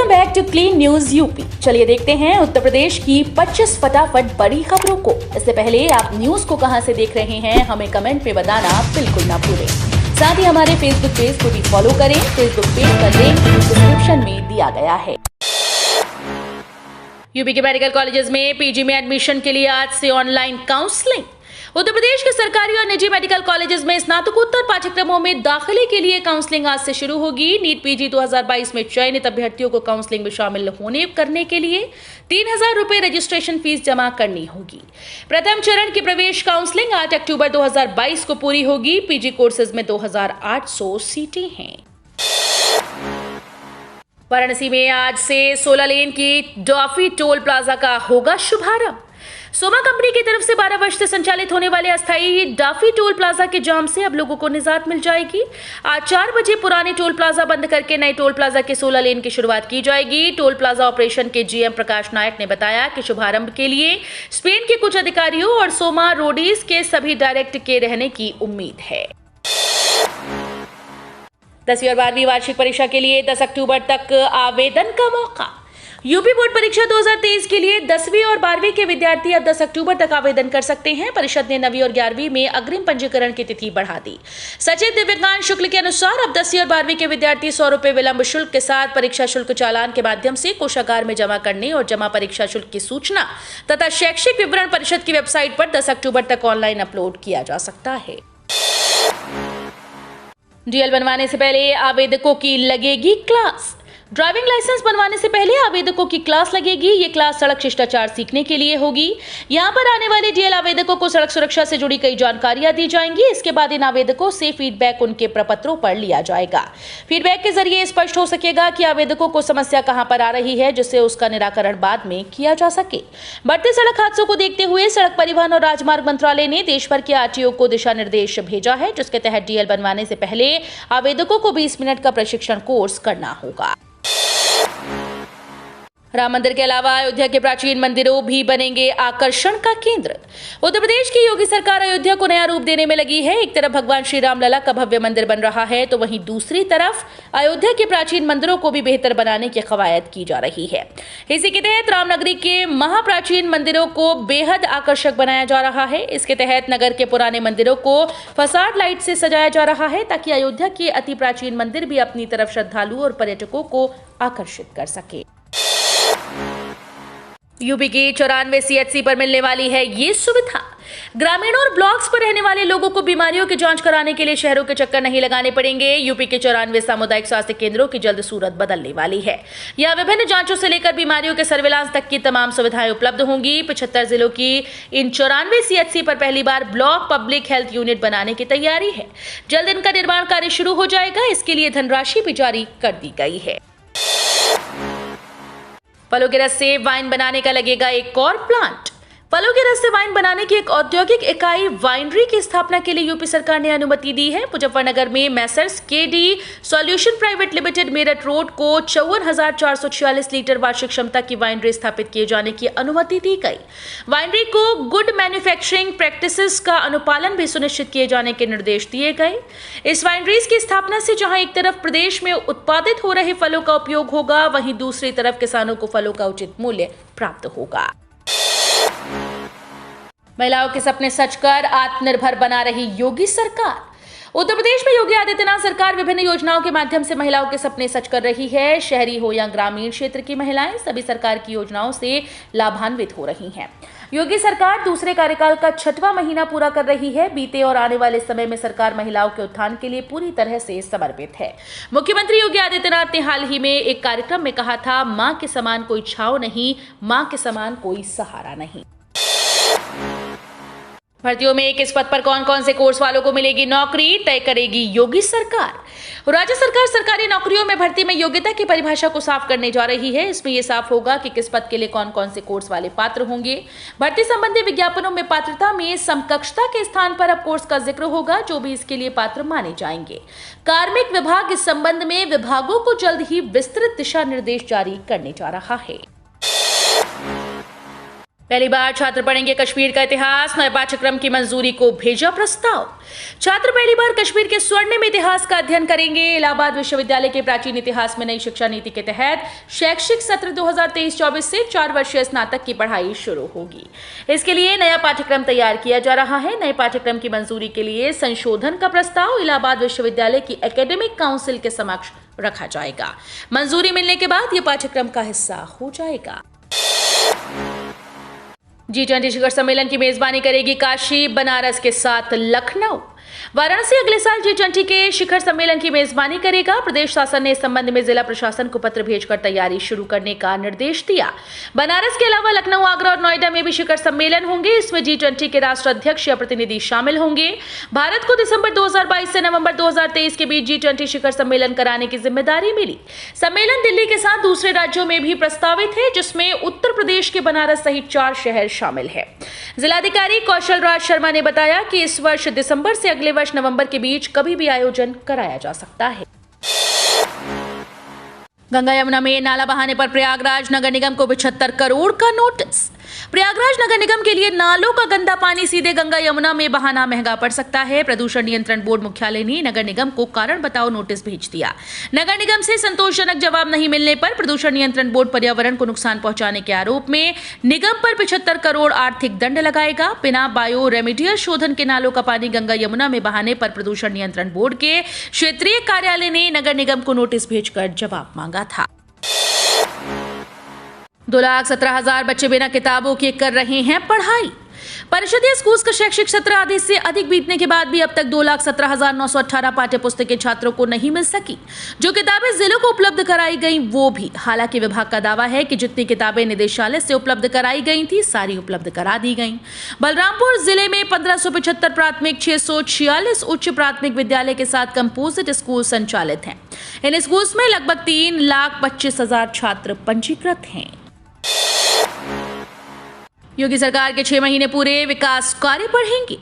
Back to clean news UP. चलिए देखते हैं उत्तर प्रदेश की 25 फटाफट बड़ी खबरों को। इससे पहले आप न्यूज को कहां से देख रहे हैं हमें कमेंट में बताना बिल्कुल ना भूलें। साथ ही हमारे फेसबुक पेज को भी फॉलो करें। फेसबुक पेज का लिंक डिस्क्रिप्शन में दिया गया है। यूपी के मेडिकल कॉलेजेस में पीजी में एडमिशन के लिए आज से ऑनलाइन काउंसलिंग। उत्तर प्रदेश के सरकारी और निजी मेडिकल कॉलेजेस में स्नातकोत्तर पाठ्यक्रमों में दाखिले के लिए काउंसलिंग आज से शुरू होगी। नीट पीजी 2022 में चयनित अभ्यर्थियों को काउंसलिंग में शामिल होने करने के लिए 3,000 रुपए रजिस्ट्रेशन फीस जमा करनी होगी। प्रथम चरण की प्रवेश काउंसलिंग 8 अक्टूबर 2022 को पूरी होगी। पीजी कोर्सेज में 2,800 सीटें हैं। वाराणसी में आज से 16 लेन की डॉफी टोल प्लाजा का होगा शुभारंभ। सोमा कंपनी की तरफ से 12 वर्ष से संचालित होने वाले अस्थायी डाफी टोल प्लाजा के जाम से अब लोगों को निजात मिल जाएगी। आज 4 बजे पुराने टोल प्लाजा बंद करके नए टोल प्लाजा के 16 लेन की शुरुआत की जाएगी। टोल प्लाजा ऑपरेशन के जीएम प्रकाश नायक ने बताया कि शुभारंभ के लिए स्पेन के कुछ अधिकारियों और सोमा रोडीज के सभी डायरेक्ट के रहने की उम्मीद है। 10वीं और 12वीं वार्षिक परीक्षा के लिए 10 अक्टूबर तक आवेदन का मौका। यूपी बोर्ड परीक्षा 2023 के लिए 10वीं और 12वीं के विद्यार्थी अब 10 अक्टूबर तक आवेदन कर सकते हैं। परिषद ने 9वीं और 11वीं में अग्रिम पंजीकरण की तिथि बढ़ा दी। सचिव दिव्यकांत शुक्ल के अनुसार अब 10वीं और 12वीं के विद्यार्थी 100 रुपए विलंब शुल्क के साथ परीक्षा शुल्क चालान के माध्यम से कोषागार में जमा करने और जमा परीक्षा शुल्क की सूचना तथा शैक्षिक विवरण परिषद की वेबसाइट पर 10 अक्टूबर तक ऑनलाइन अपलोड किया जा सकता है। डीएल बनवाने से पहले आवेदकों की लगेगी क्लास। ड्राइविंग लाइसेंस बनवाने से पहले आवेदकों की क्लास लगेगी। ये क्लास सड़क शिष्टाचार सीखने के लिए होगी। यहाँ पर आने वाले डीएल आवेदकों को सड़क सुरक्षा से जुड़ी कई जानकारियां दी जाएंगी। इसके बाद इन आवेदकों से फीडबैक उनके प्रपत्रों पर लिया जाएगा। फीडबैक के जरिए स्पष्ट हो सकेगा कि आवेदकों को समस्या कहां पर आ रही है, जिससे उसका निराकरण बाद में किया जा सके। बढ़ते सड़क हादसों को देखते हुए सड़क परिवहन और राजमार्ग मंत्रालय ने देश भर के आरटीओ को दिशा निर्देश भेजा है, जिसके तहत डीएल बनवाने से पहले आवेदकों को 20 मिनट का प्रशिक्षण कोर्स करना होगा। राम मंदिर के अलावा अयोध्या के प्राचीन मंदिरों भी बनेंगे आकर्षण का केंद्र। उत्तर प्रदेश की योगी सरकार अयोध्या को नया रूप देने में लगी है। एक तरफ भगवान श्री राम लला का भव्य मंदिर बन रहा है, तो वहीं दूसरी तरफ अयोध्या के प्राचीन मंदिरों को भी बेहतर बनाने की कवायद की जा रही है। इसी के तहत रामनगरी के महाप्राचीन मंदिरों को बेहद आकर्षक बनाया जा रहा है। इसके तहत नगर के पुराने मंदिरों को फसाड लाइट से सजाया जा रहा है, ताकि अयोध्या के अति प्राचीन मंदिर भी अपनी तरफ श्रद्धालुओं और पर्यटकों को आकर्षित कर सके। यूपी की 94 सीएचसी पर मिलने वाली है ये सुविधा। ग्रामीणों और ब्लॉक्स पर रहने वाले लोगों को बीमारियों की जांच कराने के लिए शहरों के चक्कर नहीं लगाने पड़ेंगे। यूपी के 94 सामुदायिक स्वास्थ्य केंद्रों की जल्द सूरत बदलने वाली है। यहां विभिन्न जांचों से लेकर बीमारियों के सर्विलांस तक की तमाम सुविधाएं उपलब्ध होंगी। 75 जिलों की इन 94 सीएचसी पर पहली बार ब्लॉक पब्लिक हेल्थ यूनिट बनाने की तैयारी है। जल्द इनका निर्माण कार्य शुरू हो जाएगा। इसके लिए धनराशि भी जारी कर दी गई है। फलों के रस से वाइन बनाने का लगेगा एक और प्लांट। फलों के रस से वाइन बनाने की एक औद्योगिक इकाई वाइनरी की स्थापना के लिए यूपी सरकार ने अनुमति दी है। मुजफ्फरनगर में Messrs KD solution private limited Meerut road को 54,446 लीटर वार्षिक क्षमता की वाइनरी स्थापित किए जाने की अनुमति दी गई। वाइनरी को गुड मैन्युफैक्चरिंग प्रैक्टिसेस का अनुपालन भी सुनिश्चित किए जाने के निर्देश दिए गए। इस वाइनरीज की स्थापना से जहां एक तरफ प्रदेश में उत्पादित हो रहे फलों का उपयोग होगा, वहीं दूसरी तरफ किसानों को फलों का उचित मूल्य प्राप्त होगा। महिलाओं के सपने सच कर आत्मनिर्भर बना रही योगी सरकार। उत्तर प्रदेश में योगी आदित्यनाथ सरकार विभिन्न योजनाओं के माध्यम से महिलाओं के सपने सच कर रही है। शहरी हो या ग्रामीण क्षेत्र की महिलाएं सभी सरकार की योजनाओं से लाभान्वित हो रही हैं। योगी सरकार दूसरे कार्यकाल का 6वां महीना पूरा कर रही है। बीते और आने वाले समय में सरकार महिलाओं के उत्थान के लिए पूरी तरह से समर्पित है। मुख्यमंत्री योगी आदित्यनाथ ने हाल ही में एक कार्यक्रम में कहा था, मां के समान कोई छाव नहीं, मां के समान कोई सहारा नहीं। भर्तियों में किस पद पर कौन कौन से कोर्स वालों को मिलेगी नौकरी, तय करेगी योगी सरकार। राज्य सरकार सरकारी नौकरियों में भर्ती में योग्यता की परिभाषा को साफ करने जा रही है। इसमें यह साफ होगा कि किस पद के लिए कौन कौन से कोर्स वाले पात्र होंगे। भर्ती संबंधी विज्ञापनों में पात्रता में समकक्षता के स्थान पर अब कोर्स का जिक्र होगा, जो भी इसके लिए पात्र माने जाएंगे। कार्मिक विभाग इस संबंध में विभागों को जल्द ही विस्तृत दिशा निर्देश जारी करने जा रहा है। पहली बार छात्र पढ़ेंगे कश्मीर का इतिहास, नए पाठ्यक्रम की मंजूरी को भेजा प्रस्ताव। छात्र पहली बार कश्मीर के स्वर्णिम इतिहास का अध्ययन करेंगे। इलाहाबाद विश्वविद्यालय के प्राचीन इतिहास में नई शिक्षा नीति के तहत शैक्षिक सत्र 2023-24 से 4 वर्षीय स्नातक की पढ़ाई शुरू होगी। इसके लिए नया पाठ्यक्रम तैयार किया जा रहा है। नए पाठ्यक्रम की मंजूरी के लिए संशोधन का प्रस्ताव इलाहाबाद विश्वविद्यालय की एकेडमिक काउंसिल के समक्ष रखा जाएगा। मंजूरी मिलने के बाद यह पाठ्यक्रम का हिस्सा हो जाएगा। G20 शिखर सम्मेलन की मेजबानी करेगी काशी, बनारस के साथ लखनऊ। वाराणसी अगले साल G20 के शिखर सम्मेलन की मेजबानी करेगा। प्रदेश शासन ने इस संबंध में जिला प्रशासन को पत्र भेजकर तैयारी शुरू करने का निर्देश दिया। बनारस के अलावा लखनऊ, आगरा और नोएडा में भी शिखर सम्मेलन होंगे। इसमें G20 के राष्ट्र अध्यक्ष या प्रतिनिधि शामिल होंगे। भारत को दिसंबर 2022 से नवंबर 2023 के बीच G20 शिखर सम्मेलन कराने की जिम्मेदारी मिली। सम्मेलन दिल्ली के साथ दूसरे राज्यों में भी प्रस्तावित है, जिसमें उत्तर प्रदेश के बनारस सहित 4 शहर शामिल है। जिलाधिकारी कौशल राज शर्मा ने बताया कि इस वर्ष दिसंबर से अगले वर्ष नवंबर के बीच कभी भी आयोजन कराया जा सकता है। गंगा यमुना में नाला बहाने पर प्रयागराज नगर निगम को 75 करोड़ का नोटिस। प्रयागराज नगर निगम के लिए नालों का गंदा पानी सीधे गंगा यमुना में बहाना महंगा पड़ सकता है। प्रदूषण नियंत्रण बोर्ड मुख्यालय ने नगर निगम को कारण बताओ नोटिस भेज दिया। नगर निगम से संतोषजनक जवाब नहीं मिलने पर प्रदूषण नियंत्रण बोर्ड पर्यावरण को नुकसान पहुंचाने के आरोप में निगम पर 75 करोड़ आर्थिक दंड लगाएगा। बिना बायो रेमिडियल शोधन के नालों का पानी गंगा यमुना में बहाने पर प्रदूषण नियंत्रण बोर्ड के क्षेत्रीय कार्यालय ने नगर निगम को नोटिस भेजकर जवाब मांगा था। 2,17,000 बच्चे बिना किताबों के कर रहे हैं पढ़ाई। परिषदीय स्कूल का शैक्षिक सत्र आधे से अधिक बीतने के बाद भी अब तक 2,17,918 पाठ्य पुस्तकें छात्रों को नहीं मिल सकी। जो किताबें जिलों को उपलब्ध कराई गईं वो भी। हालांकि विभाग का दावा है कि जितनी किताबें निदेशालय से उपलब्ध कराई गई थी सारी उपलब्ध करा दी गईं। बलरामपुर जिले में 1575 प्राथमिक, 646 उच्च प्राथमिक विद्यालय के साथ कंपोजिट स्कूल संचालित हैं। इन स्कूल्स में लगभग 3,25,000 छात्र पंजीकृत हैं। योगी सरकार के 6 महीने पूरे, विकास कार्य बढ़ेंगे।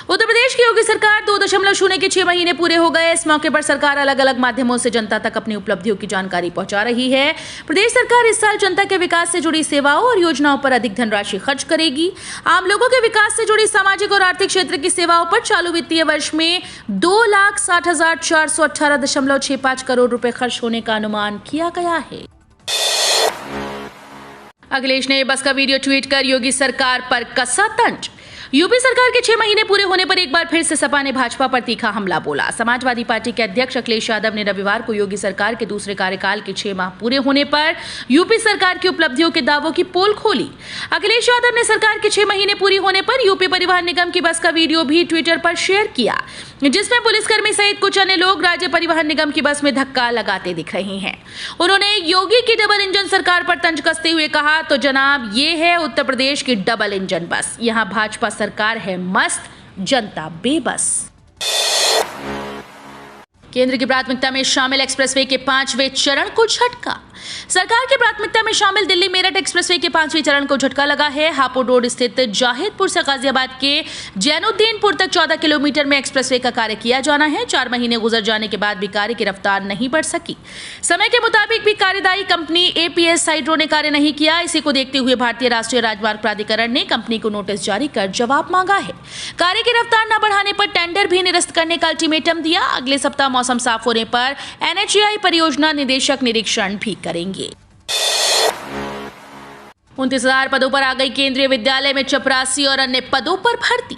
उत्तर प्रदेश की योगी सरकार 2.0 के 6 महीने पूरे हो गए। इस मौके पर सरकार अलग अलग माध्यमों से जनता तक अपनी उपलब्धियों की जानकारी पहुंचा रही है। प्रदेश सरकार इस साल जनता के विकास से जुड़ी सेवाओं और योजनाओं पर अधिक धनराशि खर्च करेगी। आम लोगों के विकास से जुड़ी सामाजिक और आर्थिक क्षेत्र की सेवाओं पर चालू वित्तीय वर्ष में 2,60,418.65 करोड़ रुपए खर्च होने का अनुमान किया गया है। अखिलेश ने बस का वीडियो ट्वीट कर योगी सरकार पर कसा तंज। यूपी सरकार के 6 महीने पूरे होने पर एक बार फिर से सपा ने भाजपा पर तीखा हमला बोला। समाजवादी पार्टी के अध्यक्ष अखिलेश यादव ने रविवार को योगी सरकार के दूसरे कार्यकाल के 6 माह पूरे होने पर यूपी सरकार की उपलब्धियों के दावों की पोल खोली। अखिलेश यादव ने सरकार के 6 महीने पूरी होने पर यूपी परिवहन निगम की बस का वीडियो भी ट्विटर पर शेयर किया, जिसमें पुलिसकर्मी सहित कुछ अन्य लोग राज्य परिवहन निगम की बस में धक्का लगाते दिख रहे हैं। उन्होंने योगी की डबल इंजन सरकार पर तंज कसते हुए कहा, तो जनाब ये है उत्तर प्रदेश की डबल इंजन बस। यहाँ भाजपा सरकार है मस्त, जनता बेबस। केंद्र की प्राथमिकता में शामिल एक्सप्रेसवे के 5वें चरण को झटका। सरकार की प्राथमिकता में शामिल दिल्ली मेरठ एक्सप्रेसवे के 5वें चरण को झटका लगा है। हापुड़ रोड स्थित जाहिदपुर से गाजियाबाद के जैनुद्दीनपुर तक 14 किलोमीटर में एक्सप्रेसवे का कार्य किया जाना है। 4 महीने गुजर जाने के बाद भी कार्य की रफ्तार नहीं बढ़ सकी। समय के मुताबिक भी कार्यदायी कंपनी APS हाइड्रो ने कार्य नहीं किया। इसी को देखते हुए भारतीय राष्ट्रीय राजमार्ग प्राधिकरण ने कंपनी को नोटिस जारी कर जवाब मांगा है। कार्य की रफ्तार न बढ़ाने पर टेंडर भी निरस्त करने का अल्टीमेटम दिया। अगले सप्ताह मौसम साफ होने पर NHAI परियोजना निदेशक निरीक्षण भी करेंगे। 29,000 पदों पर आ गई केंद्रीय विद्यालय में चपरासी और अन्य पदों पर भर्ती।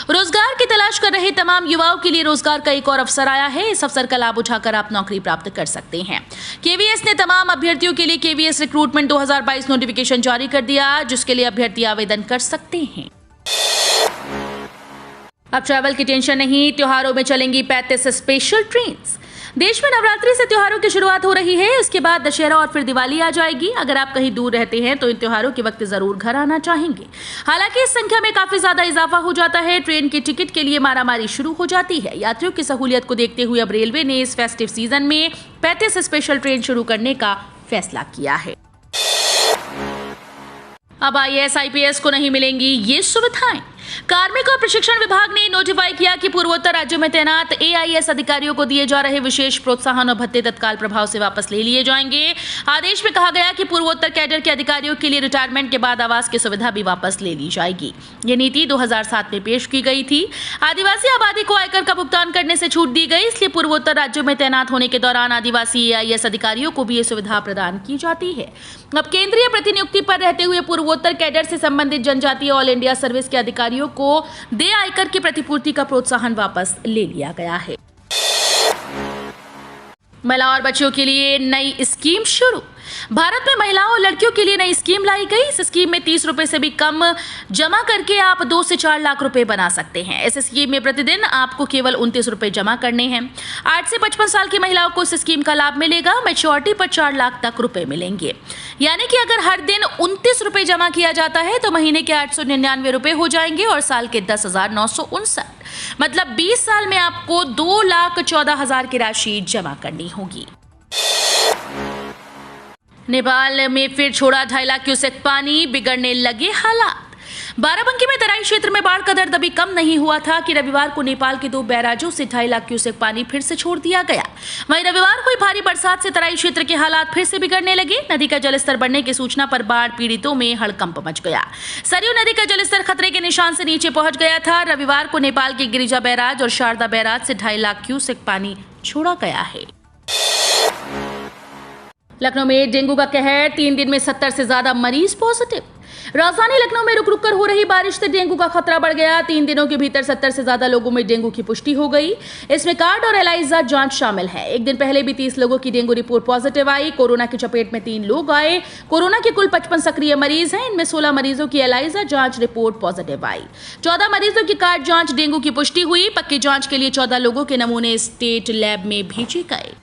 रोजगार की तलाश कर रहे तमाम युवाओं के लिए रोजगार का एक और अवसर आया है। इस अवसर का लाभ उठाकर आप नौकरी प्राप्त कर सकते हैं। KVS ने तमाम अभ्यर्थियों के लिए KVS रिक्रूटमेंट 2022 नोटिफिकेशन जारी कर दिया, जिसके लिए अभ्यर्थी आवेदन कर सकते हैं। अब ट्रैवल की टेंशन नहीं, त्योहारों में चलेंगी 35 स्पेशल ट्रेन्स। देश में नवरात्रि से त्योहारों की शुरुआत हो रही है। इसके बाद दशहरा और फिर दिवाली आ जाएगी। अगर आप कहीं दूर रहते हैं तो इन त्योहारों के वक्त जरूर घर आना चाहेंगे। हालांकि इस संख्या में काफी ज्यादा इजाफा हो जाता है। ट्रेन के टिकट के लिए मारामारी शुरू हो जाती है। यात्रियों की सहूलियत को देखते हुए अब रेलवे ने इस फेस्टिव सीजन में 35 स्पेशल ट्रेन शुरू करने का फैसला किया है। अब IAS IPS को नहीं मिलेंगी ये सुविधाएं। कार्मिक और प्रशिक्षण विभाग ने नोटिफाई किया कि पूर्वोत्तर राज्यों में तैनात एआईएस अधिकारियों को दिए जा रहे विशेष प्रोत्साहन और भत्ते तत्काल प्रभाव से वापस ले लिए जाएंगे। आदेश में कहा गया कि पूर्वोत्तर कैडर के अधिकारियों के लिए रिटायरमेंट के बाद आवास की सुविधा भी वापस ले ली जाएगी। ये नीति 2007 में पेश की गई थी। आदिवासी आबादी को आयकर का भुगतान करने से छूट दी गई, इसलिए पूर्वोत्तर राज्यों में तैनात होने के दौरान आदिवासी एआईएस अधिकारियों को भी ये सुविधा प्रदान की जाती है। अब केंद्रीय प्रतिनियुक्ति पर रहते हुए पूर्वोत्तर कैडर से संबंधित जनजातीय ऑल इंडिया सर्विस के अधिकारियों को देय आयकर की प्रतिपूर्ति का प्रोत्साहन वापस ले लिया गया है। महिला और बच्चों के लिए नई स्कीम शुरू। भारत में महिलाओं और लड़कियों के लिए नई स्कीम लाई गई। इस स्कीम में 30 रुपए से भी कम जमा करके आप 2 से 4 लाख रुपए बना सकते हैं। इस स्कीम में प्रतिदिन आपको केवल 29 रुपए जमा करने हैं। 8 से 55 साल की महिलाओं को इस स्कीम का लाभ मिलेगा। मैच्योरिटी पर 4 लाख तक रुपए मिलेंगे, यानी कि अगर हर दिन 29 रुपए जमा किया जाता है तो महीने के 899 रुपए हो जाएंगे और साल के 10,959, मतलब 20 साल में आपको 2,14,000 की राशि जमा करनी होगी। नेपाल में फिर छोड़ा 2.5 लाख क्यूसेक पानी, बिगड़ने लगे हालात। बाराबंकी में तराई क्षेत्र में बाढ़ का दर्द अभी कम नहीं हुआ था कि रविवार को नेपाल के 2 बैराजों से 2.5 लाख क्यूसेक पानी फिर से छोड़ दिया गया। वहीं रविवार को भारी बरसात से तराई क्षेत्र के हालात फिर से बिगड़ने लगे। नदी का जलस्तर बढ़ने की सूचना पर बाढ़ पीड़ितों में हड़कंप मच गया। सरयू नदी का जलस्तर खतरे के निशान से नीचे पहुंच गया था। रविवार को नेपाल के गिरिजा बैराज और शारदा बैराज से 2.5 लाख क्यूसेक पानी छोड़ा गया है। लखनऊ में डेंगू का कहर, 3 दिन में 70 से ज्यादा मरीज पॉजिटिव। राजधानी लखनऊ में रुक रुक कर हो रही बारिश से डेंगू का खतरा बढ़ गया। 3 दिनों के भीतर 70 से ज्यादा लोगों में डेंगू की पुष्टि हो गई। इसमें कार्ड और एलाइजा जांच शामिल है। एक दिन पहले भी 30 लोगों की डेंगू रिपोर्ट पॉजिटिव आई। कोरोना की चपेट में 3 लोग आए। कोरोना के कुल 55 सक्रिय मरीज हैं। इनमें 16 मरीजों की एलाइजा जांच रिपोर्ट पॉजिटिव आई। 14 मरीजों की कार्ड जांच डेंगू की पुष्टि हुई। पक्की जांच के लिए 14 लोगों के नमूने स्टेट लैब में भेजे गए।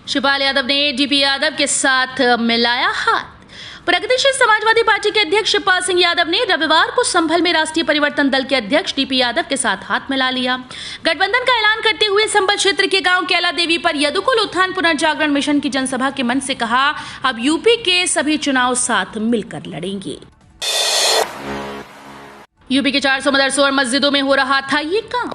शिवपाल यादव ने डीपी यादव के साथ मिलाया हाथ। प्रगतिशील समाजवादी पार्टी के अध्यक्ष शिवपाल सिंह यादव ने रविवार को संभल में राष्ट्रीय परिवर्तन दल के अध्यक्ष डीपी यादव के साथ हाथ मिला लिया। गठबंधन का ऐलान करते हुए संभल क्षेत्र के गांव कैला देवी पर यदुकुल उत्थान पुनर्जागरण मिशन की जनसभा के मंच से कहा, अब यूपी के सभी चुनाव साथ मिलकर लड़ेंगे। यूपी के 400 मदरसों और मस्जिदों में हो रहा था ये काम।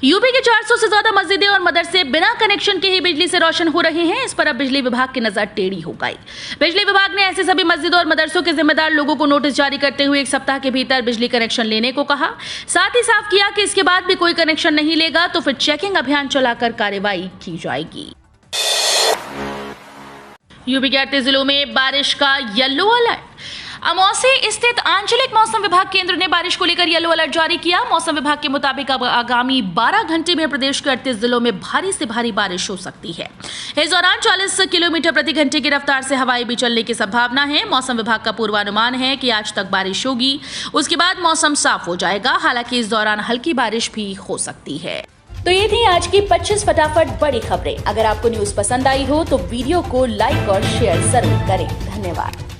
यूपी के 400 से ज्यादा मस्जिदें और मदरसे बिना कनेक्शन के ही बिजली से रोशन हो रहे हैं। इस पर अब बिजली विभाग की नजर टेढ़ी हो गई। बिजली विभाग ने ऐसे सभी मस्जिदों और मदरसों के जिम्मेदार लोगों को नोटिस जारी करते हुए 1 सप्ताह के भीतर बिजली कनेक्शन लेने को कहा। साथ ही साफ किया कि इसके बाद भी कोई कनेक्शन नहीं लेगा तो फिर चेकिंग अभियान चलाकर कार्रवाई की जाएगी। यूपी के 38 जिलों में बारिश का येलो अलर्ट। अमौसी स्थित आंचलिक मौसम विभाग केंद्र ने बारिश को लेकर येलो अलर्ट जारी किया। मौसम विभाग के मुताबिक अब आगामी 12 घंटे में प्रदेश के 38 जिलों में भारी से भारी बारिश हो सकती है। इस दौरान 40 किलोमीटर प्रति घंटे की रफ्तार से हवाएं भी चलने की संभावना है। मौसम विभाग का पूर्वानुमान है कि आज तक बारिश होगी, उसके बाद मौसम साफ हो जाएगा। हालांकि इस दौरान हल्की बारिश भी हो सकती है। तो ये थी आज की 25 फटाफट बड़ी खबरें। अगर आपको न्यूज पसंद आई हो तो वीडियो को लाइक और शेयर जरूर करें। धन्यवाद।